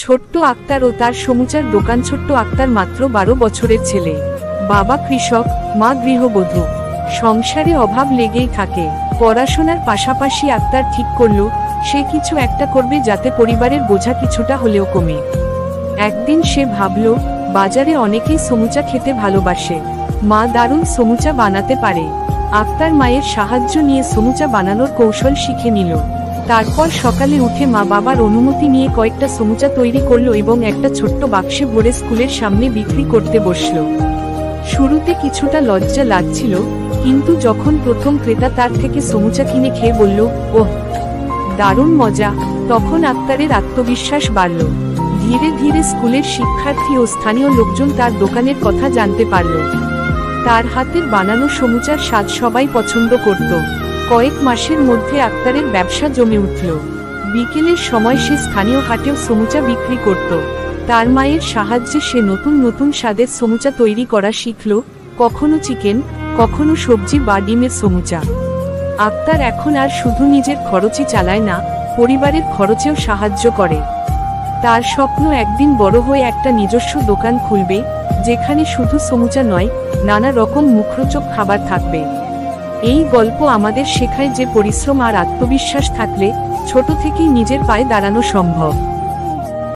ছোট্ট আক্তার ও তার সমুচার দোকান। ছোট্ট আক্তার মাত্র 12 বছরের ছেলে, বাবা কৃষক, মা গৃহবধূ। সংসারে অভাব লেগেই থাকে। পড়াশোনার পাশাপাশি আক্তার ঠিক করলো সে কিছু একটা করবে যাতে পরিবারের বোঝা কিছুটা হলেও কমে। একদিন সে ভাবল, বাজারে অনেকেই সমুচা খেতে ভালোবাসে, মা দারুণ সমুচা বানাতে পারে। আক্তার মায়ের সাহায্য নিয়ে সমুচা বানানোর কৌশল শিখে নিল। তারপর সকালে উঠে মা বাবার অনুমতি নিয়ে কয়েকটা সমুচা তৈরি করলো এবং একটা ছোট্ট বাক্সে ভরে স্কুলের সামনে বিক্রি করতে বসল। শুরুতে কিছুটা লজ্জা লাগছিল, কিন্তু যখন প্রথম ক্রেতা তার থেকে সমুচা কিনে খেয়ে বলল, ওহ দারুণ মজা, তখন আক্তারের আত্মবিশ্বাস বাড়ল। ধীরে ধীরে স্কুলের শিক্ষার্থী ও স্থানীয় লোকজন তার দোকানের কথা জানতে পারল। তার হাতের বানানো সমুচার স্বাদ সবাই পছন্দ করত। কয়েক মাসের মধ্যে আক্তারের ব্যবসা জমে উঠল। বিকেলের সময় সে স্থানীয় হাটেও সমুচা বিক্রি করত। তার মায়ের সাহায্যে সে নতুন নতুন স্বাদের সমুচা তৈরি করা শিখল, কখনো চিকেন, কখনো সবজি বা ডিমের সমুচা। আক্তার এখন আর শুধু নিজের খরচই চালায় না, পরিবারের খরচেও সাহায্য করে। তার স্বপ্ন একদিন বড় হয়ে একটা নিজস্ব দোকান খুলবে, যেখানে শুধু সমুচা নয়, নানা রকম মুখরোচক খাবার থাকবে। এই গল্প আমাদের শেখায় যে পরিশ্রম আর আত্মবিশ্বাস থাকলে ছোট থেকেই নিজের পায়ে দাঁড়ানো সম্ভব।